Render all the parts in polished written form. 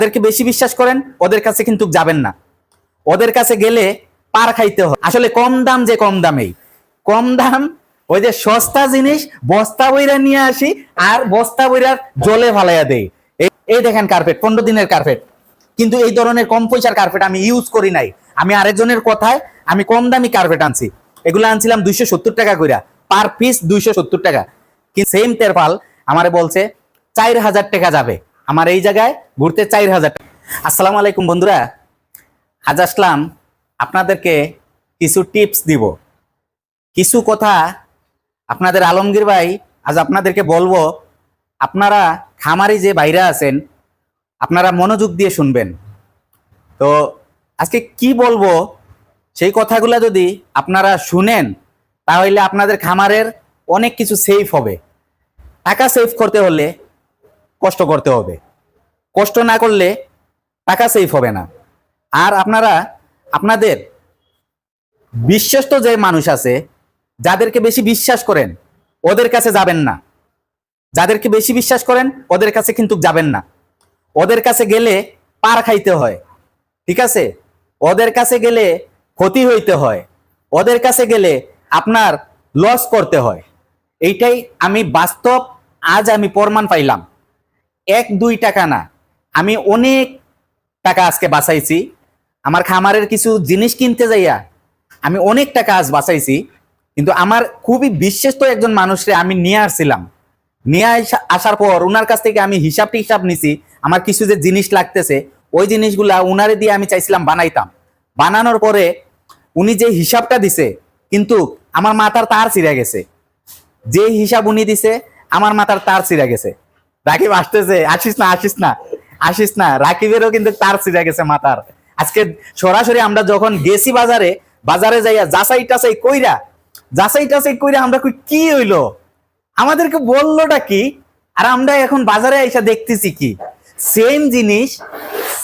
ওদেরকে বেশি বিশ্বাস করেন, ওদের কাছে কিন্তু যাবেন না। ওদের কাছে গেলে পার খাইতে হয়। আসলে কম দাম যে কম দামেই, কম দাম ওই যে সস্তা জিনিস বস্তা বইরা নিয়ে আসি আর বস্তা বইরার জলে ফালাইয়া দেই। এই দেখেন কার্পেট, 15 দিনের কার্পেট। কিন্তু এই ধরনের কম পয়সার কার্পেট আমি ইউজ করি নাই। আমি আরেকজনের কথায় আমি কম দামি কার্পেট আনছি। এগুলো আনছিলাম 270 টাকা কইরা, পার পিস 270 টাকা। কিন্তু সেম তেরপাল আমারে বলছে 4000 টাকা যাবে আমার এই জায়গায় ঘুরতে, 4000 টাকা। আসসালামু আলাইকুম বন্ধুরা, আজ আসলাম আপনাদেরকে কিছু টিপস দিব, কিছু কথা আপনাদের আলমগীর ভাই আজ আপনাদেরকে বলবো। আপনারা খামারি যে বাইরে আছেন, আপনারা মনোযোগ দিয়ে শুনবেন। তো আজকে কি বলবো সেই কথাগুলো যদি আপনারা শুনেন, তাহলে আপনাদের খামারের অনেক কিছু সেভ হবে। টাকা সেভ করতে হলে কষ্ট করতে হবে, কষ্ট না করলে টাকা সেভ হবে না। আর আপনারা আপনাদের বিশ্বস্ত যে মানুষ আছে, যাদেরকে বেশি বিশ্বাস করেন, ওদের কাছে যাবেন না। যাদেরকে বেশি বিশ্বাস করেন ওদের কাছে কিন্তু যাবেন না। ওদের কাছে গেলে পার খাইতে হয়, ঠিক আছে? ওদের কাছে গেলে ক্ষতি হইতে হয়, ওদের কাছে গেলে আপনার লস করতে হয়। এইটাই আমি বাস্তব আজ আমি প্রমাণ পাইলাম। 1-2 টাকা না, আমি অনেক টাকা আজকে বাঁচাইছি। আমার খামারের কিছু জিনিস কিনতে যাইয়া আমি অনেক টাকা আজ বাঁচাইছি। কিন্তু আমার খুবই বিশ্বস্ত একজন মানুষকে আমি নিয়ে আসছিলাম, নিয়ে আসার পর ওনার কাছ থেকে আমি হিসাব নিছি। আমার কিছু যে জিনিস লাগতেছে ওই জিনিসগুলা উনারে দিয়ে আমি চাইছিলাম বানাইতাম। বানানোর পরে উনি যে হিসাবটা দিছে, কিন্তু আমার মাথার তার ছিঁড়ে গেছে। যে হিসাব উনি দিছে আমার মাথার তার ছিঁড়ে গেছে। রাকিব আসতেছে, আসিস না আসিস না আসিস না, রাকিবেরও কিন্তু তার ছিঁড়ে গেছে মাথার। আজকে সরাসরি আমরা যখন গেছি বাজারে যাইয়া যাচাই টাচাই কইরা আমরা কি হইলো, আমাদেরকে বললোটা কি, আর আমরা এখন বাজারে এসে দেখতেছি কি সেম জিনিস,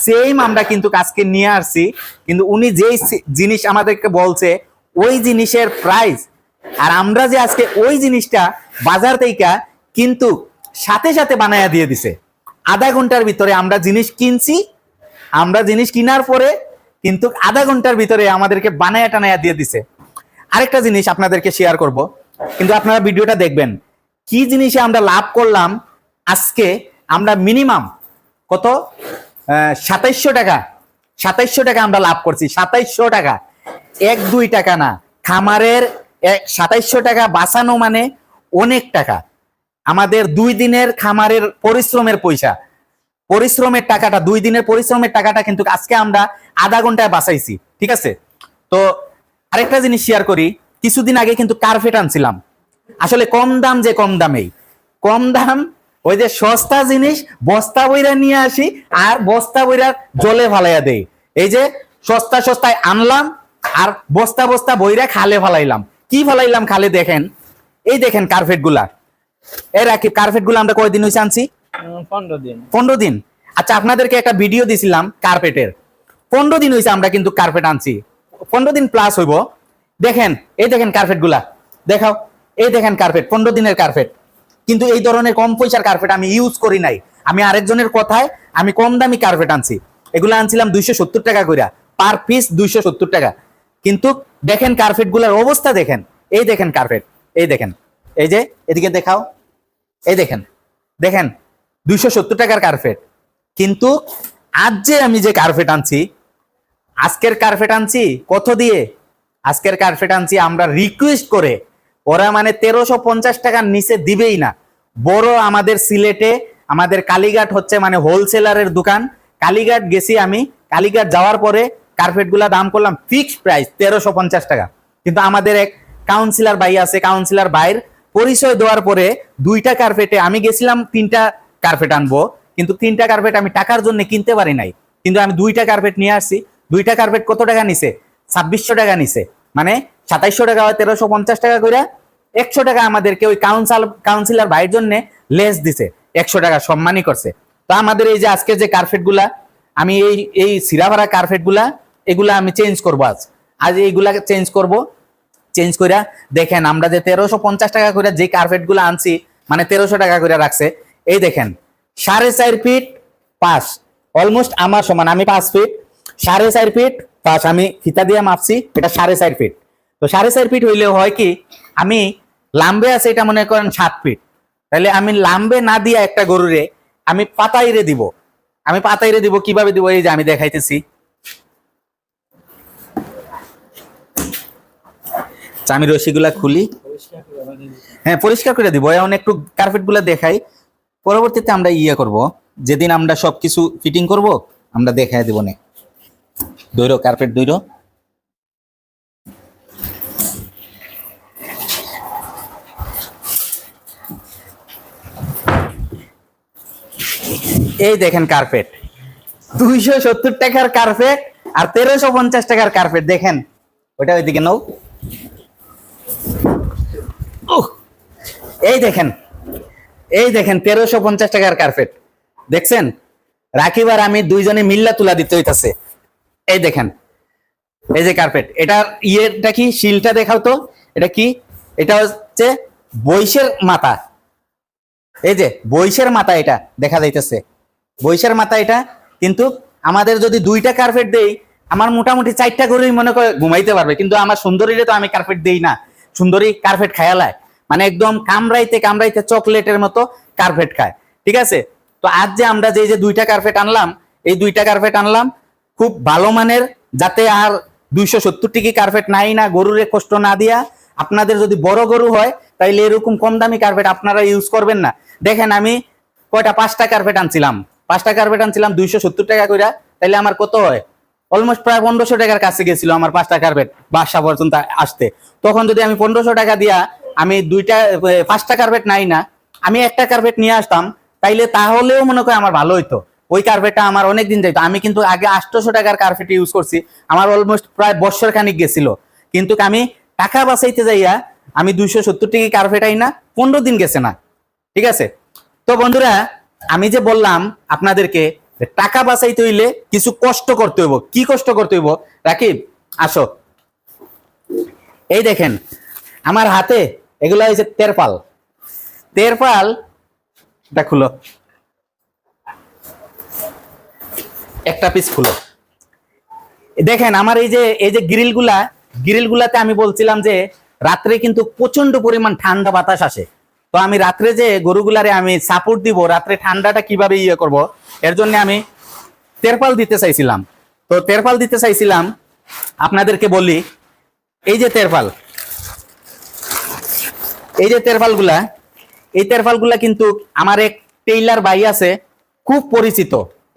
সেম আমরা কিন্তু আজকে নিয়ে আসছি। কিন্তু উনি যেই জিনিস আমাদেরকে বলছে ওই জিনিসের প্রাইস, আর আমরা যে আজকে ওই জিনিসটা বাজার থেকে কিন্তু সাথে সাথে বানায়া দিয়ে দিছে। আধা ঘন্টার ভিতরে আমরা জিনিস কিনছি, আমরা জিনিস কেনার পরে কিন্তু আধা ঘন্টার ভিতরে আমাদেরকে বানায়া টানায়া দিয়ে দিছে। আরেকটা জিনিস আপনাদেরকে শেয়ার করব, কিন্তু আপনারা ভিডিওটা দেখবেন। কি জিনিসে আমরা লাভ করলাম আজকে, আমরা মিনিমাম কত 2700 টাকা, 2700 টাকা আমরা লাভ করছি। 2700 টাকা, 1-2 টাকা না। খামারের 2700 টাকা বাঁচানো মানে অনেক টাকা। আমাদের 2 দিনের খামারের পরিশ্রমের পয়সা, পরিশ্রমের টাকাটা, 2 দিনের পরিশ্রমের টাকাটা কিন্তু আজকে আমরা আধা ঘন্টায় বাঁচাইছি, ঠিক আছে? তো আরেকটা জিনিস শেয়ার করি, কিছুদিন আগে কিন্তু কার্পেট আনছিলাম। আসলে কম দাম যে কম দামেই, কম দাম ওই যে সস্তা জিনিস বস্তা বইরা নিয়ে আসি আর বস্তা বইরার জলে ফালাইয়া দেই। এই যে সস্তায় আনলাম আর বস্তা বস্তা বইরা খালে ফালাইলাম। কি ফালাইলাম খালে দেখেন, এই দেখেন কার্পেট গুলা। রাকিব, কার্পেট গুলা আমরা কয়দিন হয়েছে আনছি? 15 দিন। আচ্ছা, আপনাদেরকে একটা ভিডিও দিছিলাম কার্পেটের। 15 দিন হয়েছে আমরা কিন্তু কার্পেট আনছি, 15 দিন প্লাস হইব। দেখেন, এই দেখেন কার্পেট গুলা, দেখাও। এই দেখেন কার্পেট, 15 দিনের কার্পেট। কিন্তু এই ধরনের কম পয়সার কার্পেট আমি ইউজ করি নাই। আমি আরেকজনের কথায় আমি কম দামি কার্পেট আনছি। এগুলো আনছিলাম 270 টাকা কইরা, পার পিস 270 টাকা। কিন্তু দেখেন কার্পেট গুলার অবস্থা দেখেন। এই দেখেন কার্পেট, এই দেখেন, এই যে এদিকে দেখাও, এই দেখেন, দেখেন 270 টাকার কার্পেট। কিন্তু আজ যে আমি যে কার্পেট আনছি, আজকের কার্পেট আনছি কত দিয়ে? আজকের কার্পেট আনছি আমরা রিকোয়েস্ট করে। ওরা মানে 1350 টাকার নিচে দিবেই না। বড় আমাদের সিলেটে, আমাদের কালীঘাট হচ্ছে মানে হোলসেলারের দোকান। কালীঘাট গেছি আমি, কালীঘাট যাওয়ার পরে কার্পেট গুলা দাম করলাম ফিক্সড প্রাইস 1350 টাকা। কিন্তু আমাদের এক কাউন্সিলর ভাই আছে, কাউন্সিলর ভাইয়ের পরিচয় দেওয়ার পরে 2টা কার্পেটে আমি গেছিলাম 3টা কার্পেট আনবো, কিন্তু 3টা কার্পেট আমি টাকার জন্য কিনতে পারি নাই। কিন্তু আমি 2টা কার্পেট নিয়ে আসছি। 2টা কার্পেট কত টাকা নিছে? 2600 টাকা নিছে। মানে 2700 টাকা হয় 1350 টাকা করে, 100 টাকা আমাদেরকে ওই কাউন্সিলর ভাইয়ের জন্য লেস দিছে, 100 টাকা সম্মানই করছে। তো আমাদের এই যে আজকে যে কার্পেট গুলা, আমি এই সিরাভাড়া কার্পেট গুলা এগুলা আমি চেঞ্জ করবো আজ এইগুলা চেঞ্জ করব। চেঞ্জ কইরা দেখেন আমরা যে 1350 টাকা করে যে কার্পেট গুলা আনছি, মানে 1300 টাকা করে রাখছে। এই দেখেন 4.5 ফিট পাশ, অলমোস্ট আমার সমান, আমি 5 ফিট, 4.5 ফিট পাশ আমি ফিতা দিয়ে মাপছি, এটা 4.5 ফিট। তো 4.5 ফিট হইলে হয় কি, আমি লাম্বে আছে এটা মনে করেন 7 ফিট, তাহলে আমি লাম্বে না দিয়ে একটা গরুরে আমি পাতাইরে দিব। আমি পাতাইরে দিব কিভাবে দিব, এই যে আমি দেখাইতেছি। আমি রশিগুলা খুলি, হ্যাঁ পরিষ্কার করে দিব, এখন একটু কার্পেট গুলা দেখাই, পরবর্তীতে আমরা করব, যেদিন আমরা সবকিছু ফিটিং করব আমরা দেখাই দিব না। দৈরো কার্পেট দৈরো, এই দেখেন কার্পেট, 270 টাকার কার্পেট আর 1350 টাকার কার্পেট। দেখেন ওটা ওইদিকে নাও, এই দেখেন, এই দেখেন 1350 টাকার কার্পেট দেখছেন। রাকিব আর আমি দুইজনে মিল্লা তুলা দিতে হইতাছে। এই দেখেন, এই যে কার্পেট, এটার ইয়েটা কি, শিলটা দেখাও তো, এটা কি, এটা হচ্ছে বৈশের মাথা। এই যে বৈশের মাথা, এটা দেখা যাইতেছে বৈশের মাথা এটা। কিন্তু আমাদের যদি 2টা কার্পেট দেই, আমার মোটামুটি 4টা করেই মনে করে ঘুমাইতে পারবে, কিন্তু আমার সুন্দরীরে তো আমি কার্পেট দেই না। সুন্দরী কার্পেট খায়ালায়, মানে একদম কামড়াইতে কামড়াইতে চকলেটের মতো কার্পেট খায়, ঠিক আছে। তো আজ যে আমরা যে 2টা কার্পেট আনলাম, এই 2টা কার্পেট আনলাম খুব ভালো মানের, যাতে আর 270 টাকা কার্পেট নাই না, গরুরে কষ্ট না দিয়া। আপনাদের যদি বড় গরু হয় তাইলে এরকম কম দামি কার্পেট আপনারা ইউজ করবেন না। দেখেন আমি কয়টা, 5টা কার্পেট আনছিলাম, 5টা কার্পেট আনছিলাম 270 টাকা কইরা, তাইলে আমার কত হয়, অলমোস্ট প্রায় 1500 টাকার কাছে গেছিল আমার 5টা কার্পেট বাসা পর্যন্ত আসতে। তখন যদি আমি 1500 টাকা দিয়া আমি 5টা কার্পেট নাই না, আমি একটা কার্পেট নিয়ে আসতাম, তাইলে তাহলেও মনে করে আমার ভালো হইতো, ওই কার্পেটটা আমার অনেকদিন যাইতো। আমি কিন্তু আগে 800 টাকার কার্পেট ইউজ করছি, আমার অলমোস্ট প্রায় বছর খানিক গেছিল, কিন্তু আমি টাকা বাঁচাইতে যাইয়া আমি 270 টাকা কার্পেট আই না, 15 দিন গেছে না, ঠিক আছে। তো বন্ধুরা, আমি যে বললাম আপনাদেরকে টাকা বাঁচাইতে হইলে কিছু কষ্ট করতে হইব। কি কষ্ট করতে হইব, রাকিব আসো, এই দেখেন আমার হাতে এগুলো হয়েছে তেরপাল। তেরপাল এটা খুলো, একটা পিস খুলো। দেখেন আমার এই যে গ্রিলগুলাতে আমি বলছিলাম যে রাত্রে কিন্তু প্রচন্ড পরিমাণ ঠান্ডা বাতাস আসে। তো আমি রাত্রে যে গরুগুলারে আমি সাপোর্ট দিব, রাত্রে ঠান্ডাটা কিভাবে করব, এর জন্য আমি তেরপাল দিতে চাইছিলাম। তো তেরপাল দিতে চাইছিলাম, আপনাদেরকে বলি, এই যে তেরপাল, এই যে তেরপালগুলা, এই তেরপালগুলা কিন্তু আমার এক টেইলার ভাই আছে, খুব পরিচিত,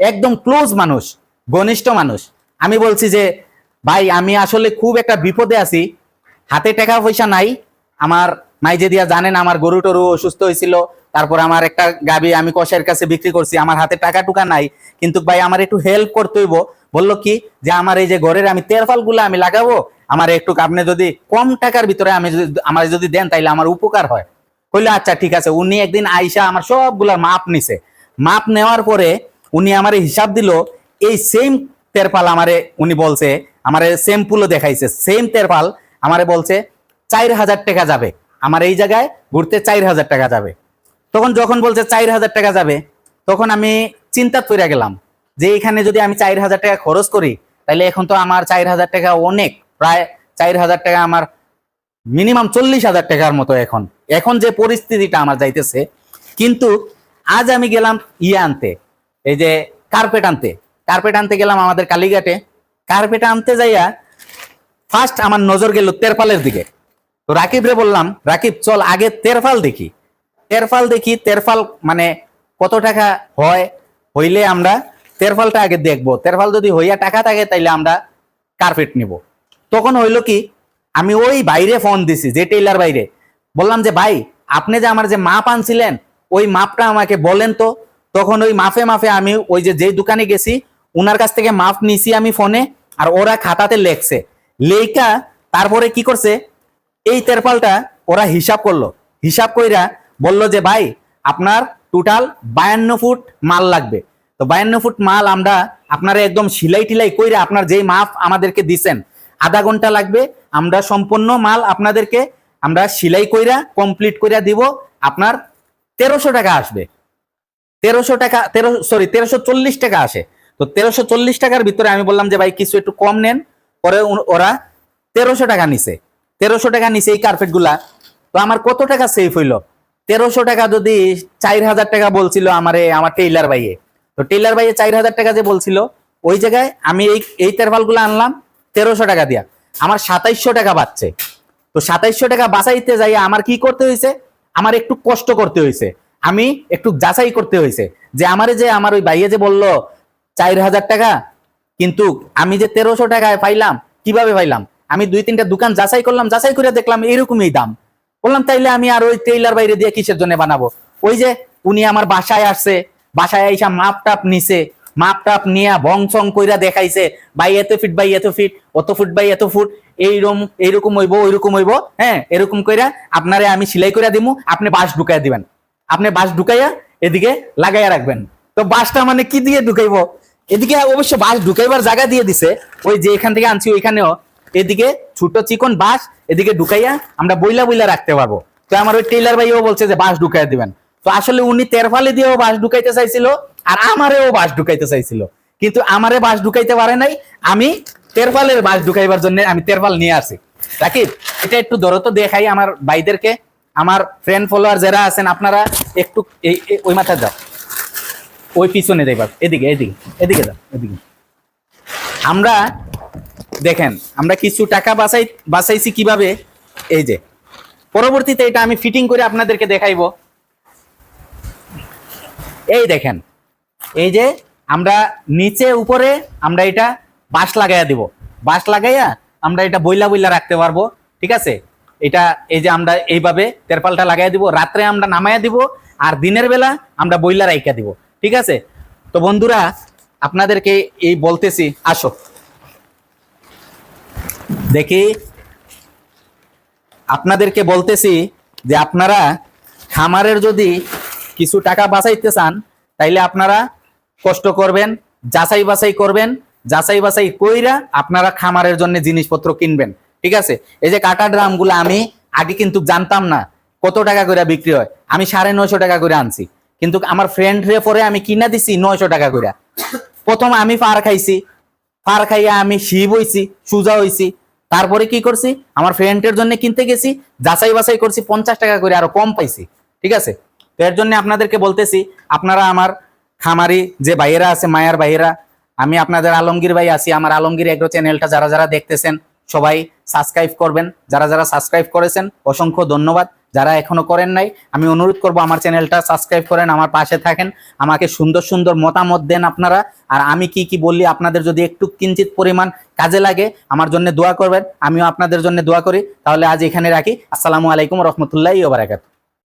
একদম ক্লোজ মানুষ, ঘনিষ্ঠ মানুষ। আমি বলছি যে ভাই আমি আসলে খুব একটা বিপদে আছি, হাতে টাকা পয়সা নাই। আমার মাইজে দিয়া জানেন আমার গরু টরু অসুস্থ হয়েছিল, তারপর আমার একটা গাবি আমি কষাইয়ের কাছে বিক্রি করছি, আমার হাতে টাকা টুকা নাই, কিন্তু ভাই আমার একটু হেল্প করতে হইব। বললো কি যে আমার এই যে ঘরের আমি তেরপাল গুলা আমি লাগাবো, আমার একটু আপনি যদি কম টাকার ভিতরে আমি আমার যদি দেন তাইলে আমার উপকার হয়। কইলে আচ্ছা ঠিক আছে। উনি একদিন আইসা আমার সবগুলার মাপ নিছে, মাপ নেওয়ার পরে উনি আমারে হিসাব দিল, এই সেম তেরপাল আমারে উনি বলছে, আমারে সেম্পুলও দেখাইছে, সেম তেরপাল আমারে বলছে 4000 টাকা যাবে, আমার এই জায়গায় ঘুরতে 4000 টাকা যাবে। তখন যখন বলছে 4000 টাকা যাবে, তখন আমি চিন্তা করে গেলাম যে এখানে যদি আমি 4000 টাকা খরচ করি, তাহলে এখন তো আমার 4000 টাকা অনেক, প্রায় 4000 টাকা আমার মিনিমাম 40,000 টাকার মতো এখন এখন যে পরিস্থিতিটা আমার যাইতেছে। কিন্তু আজ আমি গেলাম আনতে, এই যে কার্পেট আনতে, কার্পেট আনতে গেলাম আমাদের কালীঘাটে। কার্পেট আনতে যাইয়া ফার্স্ট আমার নজর গেল তেরপালের দিকে। তো রাকিব রে বললাম, রাকিব চল আগে তেরপাল দেখি, তেরপাল দেখি, তেরপাল মানে কত টাকা হয়, হইলে আমরা তেরপালটা আগে দেখবো, তেরপাল যদি হইয়া টাকা থাকে তাইলে আমরা কার্পেট নিব। তখন হইলো কি, আমি ওই বাইরে ফোন দিছি, যে টেইলার বাইরে, বললাম যে ভাই আপনি যে আমার যে মাপ আনছিলেন ওই মাপটা আমাকে বলেন তো। তখন ওই মাফে মাফে আমি ওই যে দোকানে গেছি ওনার কাছ থেকে মাপ নিছি আমি ফোনে, আর ওরা খাতাতে লেখছে, লেখা তারপরে কি করছে, এই তেরপালটা ওরা হিসাব করলো, হিসাব কইরা বলল যে ভাই আপনার টোটাল 52 ফুট মাল লাগবে। তো 52 ফুট মাল আমরা আপনারা একদম সিলাই টিলাই কইরা আপনার যেই মাপ আমাদেরকে দিছেন, আধা ঘন্টা লাগবে, আমরা সম্পূর্ণ মাল আপনাদেরকে আমরা সিলাই কইরা কমপ্লিট কইরা দিব, আপনার 1300 টাকা আসবে, 1340 টাকা আসে। তো 1340 টাকার ভিতরে আমি বললাম যে ভাই কিছু একটু কম নেন, পরে ওরা 1300 টাকা নিছে। 1300 টাকা নিছে এই কার্পেট গুলা। তো আমার কত টাকা সেভ হইলো? 1300 টাকা যদি 4000 টাকা বলছিল আমার টেইলার ভাইয়ে, তো টেইলার ভাইয়ে 4000 টাকা যে বলছিল, ওই জায়গায় আমি এই তেরপাল গুলো আনলাম 1300 টাকা দিয়া, আমার 2700 টাকা বাঁচছে। তো 2700 টাকা বাঁচাইতে যাই আমার কি করতে হয়েছে? আমার একটু কষ্ট করতে হয়েছে, আমি একটু যাচাই করতে হয়েছে যে আমার ওই ভাইয়ে যে বললো 4000 টাকা, কিন্তু আমি যে 1300 টাকায় পাইলাম, কিভাবে পাইলাম? আমি 2-3টা দোকান যাচাই করলাম, যাচাই করে দেখলাম এরকমই দাম। বললাম তাইলে আমি আর ওই টেইলার বাইরে দিয়ে কিসের জন্য বানাবো? ওই যে উনি আমার বাসায় আসছে, বাসায় আইসা মাপ টাপ নিছে, মাপ টাপ নিয়ে ভংসং কইরা দেখাইছে, ভাই এত ফিট, ভাই এত ফিট, অত ফুট, ভাই এত ফুট, এইরকম হইব, ওইরকম হইব, হ্যাঁ এরকম কইরা আপনারে আমি সেলাই করে দিমু, আপনি বাঁশ ঢুকাইয়া দিবেন, আপনি বাঁশ ঢুকাইয়া এদিকে লাগাইয়া রাখবেন। তো বাঁশটা মানে কি দিয়ে ঢুকাইবো? এদিকে অবশ্য বাঁশ ঢুকাইবার জায়গা দিয়ে দিছে, ওই যে এখান থেকে আনছি ওইখানেও এদিকে ছোট চিকন বাঁশ এদিকে ঢুকাইয়া আমরা বইলা বইলা রাখতে পারবো। তো আমার ওই টেইলার ভাইও বলছে যে বাঁশ ঢুকাইয়া দিবেন। তো আসলে উনি তেরফালি দিয়েও বাঁশ ঢুকাইতে চাইছিল, আর আমারেও বাঁশ ঢুকাইতে চাইছিল, কিন্তু আমারে বাঁশ ঢুকাইতে পারে নাই। আমি তেরফালের বাঁশ ঢুকাইবার জন্য আমি তেরফাল নিয়ে আসি। রাকিব, এটা একটু দরদ দেখাই আমার ভাইদেরকে, আমার ফ্রেন্ড ফলোয়ার যারা আছেন আপনারা একটু ওই মাথা যাও, ওই পিছনে দেখবার, এদিকে এদিকে এদিকে যাও, এদিকে। আমরা দেখেন আমরা কিছু টাকা বাঁচাইছি কিভাবে, এই যে পরবর্তীতে এটা আমি ফিটিং করে আপনাদেরকে দেখাইবো। এই দেখেন, এই যে আমরা নিচে উপরে আমরা এটা বাঁশ লাগাইয়া দিব, বাঁশ লাগাইয়া আমরা এটা বইলা বইলা রাখতে পারবো। ঠিক আছে, এটা এই যে আমরা এইভাবে তেরপালটা লাগাইয়া দিব, রাত্রে আমরা নামাইয়া দিব, আর দিনের বেলা আমরা বইলা রাইখা দিব। ঠিক আছে, তো বন্ধুরা আপনাদেরকে এই বলতেছি, আসো দেখি, আপনাদেরকে বলতেছি যে আপনারা খামারের যদি কিছু টাকা বাঁচাইতে চান, তাইলে আপনারা কষ্ট করবেন, যাচাই বাছাই করবেন, যাচাই বাছাই কইরা আপনারা খামারের জন্য জিনিসপত্র কিনবেন। ঠিক আছে, এই যে কাটা ড্রামগুলো আমি আগে কিন্তু জানতাম না কত টাকা করে বিক্রি হয়, আমি 950 টাকা করে আনছি, কিন্তু আমার ফ্রেন্ড রে পরে আমি কিনা দিছি 900 টাকা করে। প্রথম আমি পার খাইছি, পার খাইয়া আমি শিব হইছি, সুজা হইছি, তারপরে কি করছি, আমার ফ্রেন্ডের জন্য কিনতে গেছি, যাচাই বাছাই করছি, 50 টাকা করে আরো কম পাইছি। ঠিক আছে, তো এর জন্য আপনাদেরকে বলতেছি, আপনারা আমার খামারি যে ভাইয়েরা আছে, মায়ার ভাইয়েরা, আমি আপনাদের আলমগীর ভাই আছি, আমার আলমগীর এগ্রো চ্যানেলটা যারা যারা দেখতেছেন সবাই সাবস্ক্রাইব করবেন, যারা যারা সাবস্ক্রাইব করেছেন অসংখ্য ধন্যবাদ, যারা এখনো করেন নাই আমি অনুরোধ করব আমার চ্যানেলটা সাবস্ক্রাইব করেন, আমার পাশে থাকেন, আমাকে সুন্দর সুন্দর মতামত দেন আপনারা, আর আমি কি কি বললি আপনাদের যদি একটু কিঞ্চিত পরিমাণ কাজে লাগে আমার জন্য দোয়া করবেন, আমিও আপনাদের জন্য দোয়া করি। তাহলে আজ এখানে রাখি। আসসালামু আলাইকুম রহমতুল্লাহি ওয়া বারাকাতুহু।